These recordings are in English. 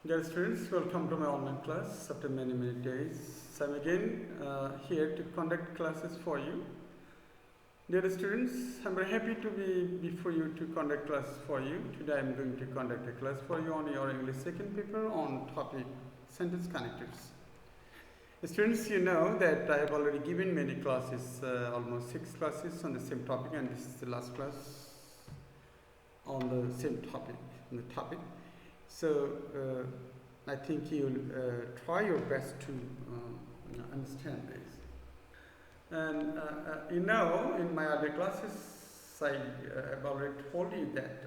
Dear students, welcome to my online class after many days. So I'm again here to conduct classes for you. Dear students, I'm very happy to be before you to conduct classes for you. Today I'm going to conduct a class for you on your English second paper on topic sentence connectors. Students, you know that I have already given many classes, almost 6 classes on the same topic, and this is the last class on the same topic. So I think you'll try your best to understand this. And you know, in my other classes, I have already told you that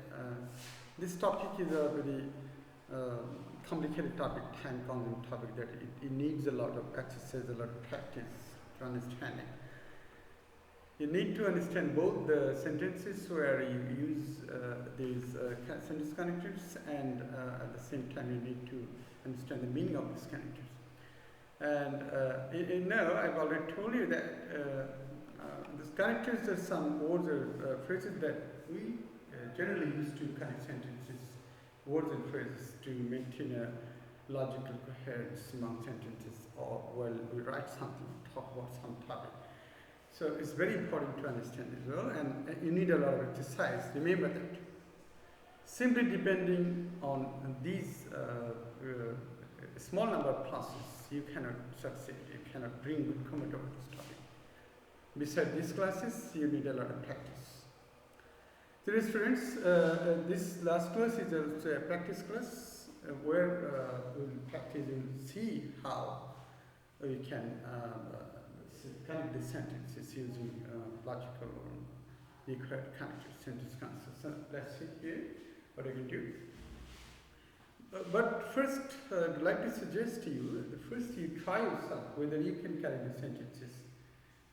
this topic is a very complicated topic, time-consuming topic, that it needs a lot of exercise, a lot of practice to understand it. You need to understand both the sentences where you use these sentence connectors, and at the same time you need to understand the meaning of these connectors. And you know, I've already told you that these connectors are some words or phrases that we generally use to connect sentences, words and phrases to maintain a logical coherence among sentences, or while we write something, talk about some topic. So it's very important to understand as well, and you need a lot of exercise. Remember that. Simply depending on these small number of classes, you cannot succeed. You cannot bring good comment over this topic. Besides these classes, you need a lot of practice. So students, this last class is also a practice class where we will practice and see how we can connect the sentences using logical or the correct connected sentence concepts. So let's see here what I can do. But first, I'd like to suggest to you that first you try yourself whether you can connect the sentences.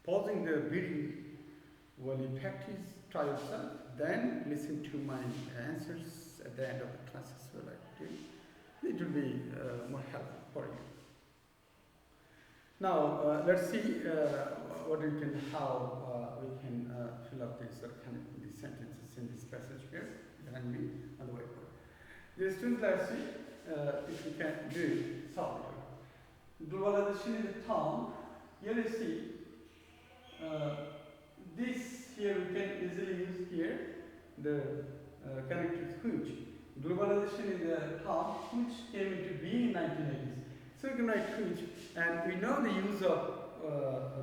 Pausing the video while you practice, try yourself, then listen to my answers at the end of the classes. Will I do? It will be more helpful for you. Now let's see how we can fill up these these sentences in this passage here behind me on the whiteboard. The students, let's see if we can do solve it. Globalization is a term. Here you see this here we can easily use here the connectors which. Globalization is a term which came into being in 1980s. So we can write which, and we know the use of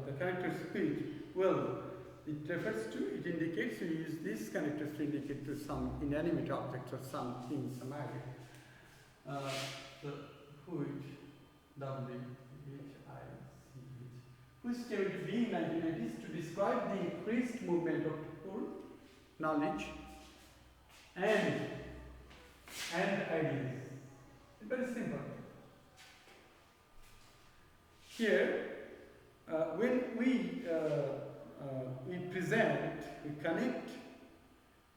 the connectors which. Well, it refers to, it indicates, we use these connectors to indicate to some inanimate objects or something, some idea. So which, W-H-I-C-H, which came into being in 1980s to describe the increased movement of people, knowledge, and ideas. Very simple. Here, when we connect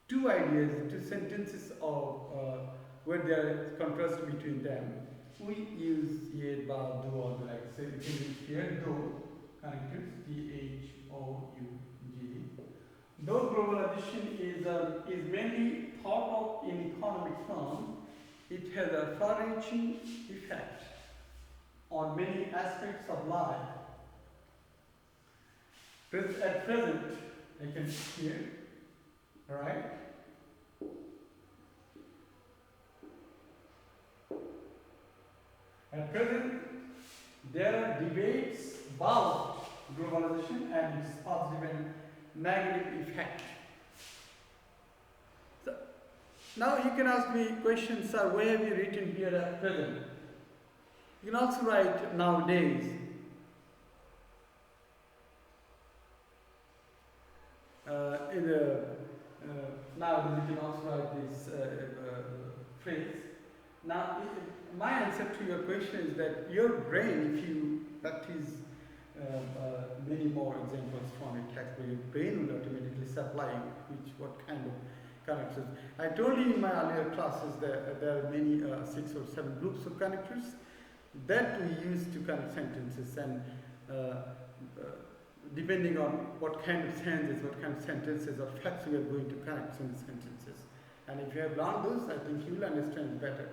two ideas into sentences of where there is contrast between them, we use ye, ba, do, or like. So we can use here do connectors, D-H-O-U-G. Though globalization is mainly thought of in economic terms, it has a far-reaching effect on many aspects of life. At present, I can see here, right? At present, there are debates about globalization and its positive and negative effect. So, now you can ask me questions, sir, where have you written here at present? You can also write nowadays. Nowadays you can also write this phrase. Now, my answer to your question is that your brain, if you practice many more examples from a textbook, your brain will automatically supply what kind of connectors. I told you in my earlier classes that there are many 6 or 7 groups of connectors that we use to connect sentences, and depending on what kind of sentences or facts we are going to connect in the sentences. And if you have learned those, I think you will understand better.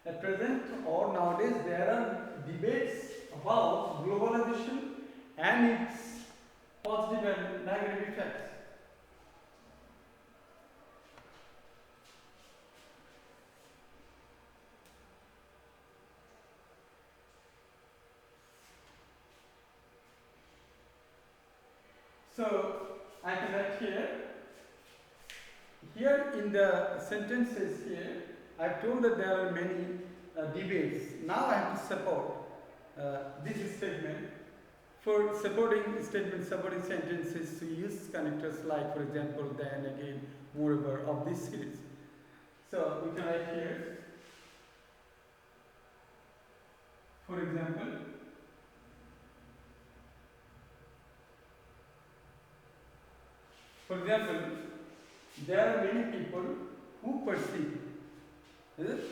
At present or nowadays there are debates about globalization and its positive and negative effects. So I can write here. Here in the sentences here, I told that there are many debates. Now I have to support this statement. For supporting statements, supporting sentences, we use connectors like, for example, then, again, moreover of this series. So we can write here. For example, there are many people who perceive. Is it?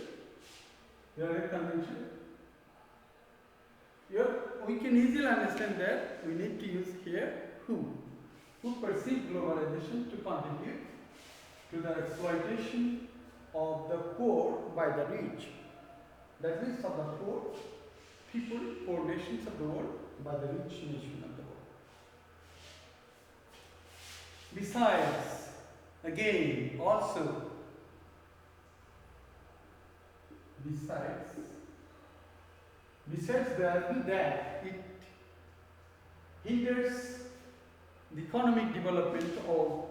You are a convention. We can easily understand that we need to use here who perceive globalization to contribute to the exploitation of the poor by the rich. That means of the poor people, poor nations of the world by the rich nation of the world. Besides, again, also, besides that it hinders the economic development of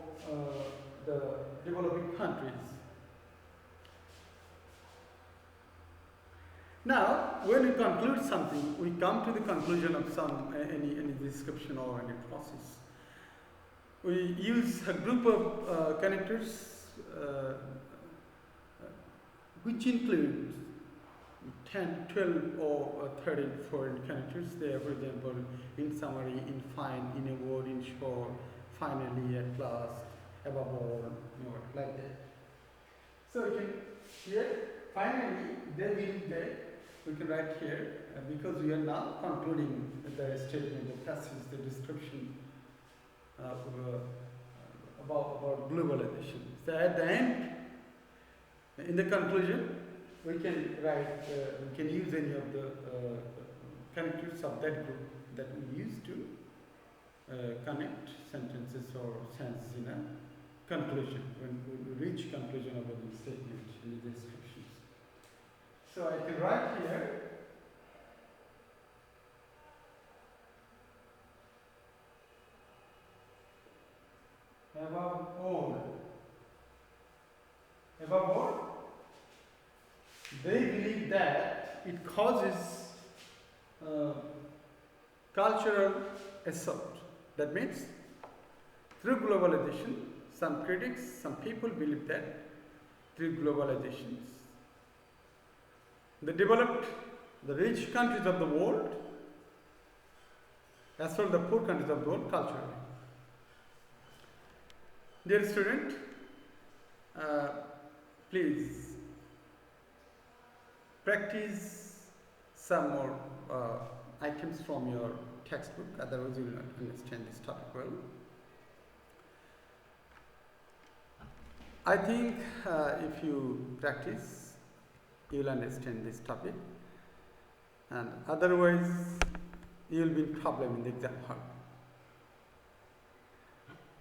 the developing countries. Now, when we conclude something, we come to the conclusion of any description or any process. We use a group of connectors which include 10, 12 or 13 foreign connectors there, for example, in summary, in fine, in a word, in short, finally, at last, above all, like that. So we can here, finally, then we can write here, because we are now concluding the statement, the passage, the description about globalization. So at the end, in the conclusion, we can write, we can use any of the connectors of that group that we use to connect sentences or sentences in a conclusion, when we reach conclusion of the statement in the descriptions. So I can write here, above all, they believe that it causes cultural assault. That means, through globalization, some critics, some people believe that through globalization, the developed, the rich countries of the world, as well as the poor countries of the world culturally. Dear student, please practice some more items from your textbook, otherwise you will not understand this topic well. I think if you practice, you will understand this topic, and otherwise you will be in problem in the exam hall.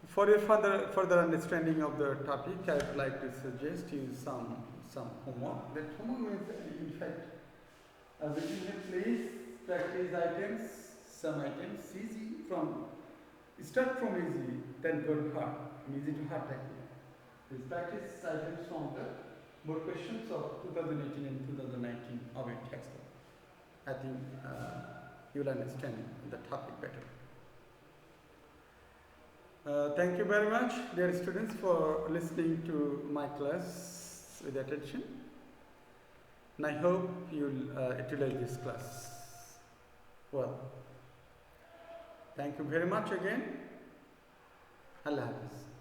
For your further understanding of the topic, I would like to suggest you some homework. That homework is, in fact, please practice items, some items, easy start from easy, then go to hard, easy to hard technique. Please practice items from the board questions of 2018 and 2019 of your textbook. I think you will understand the topic better. Thank you very much, dear students, for listening to my class with attention. And I hope you will utilize this class well. Thank you very much again. Allah Hafiz.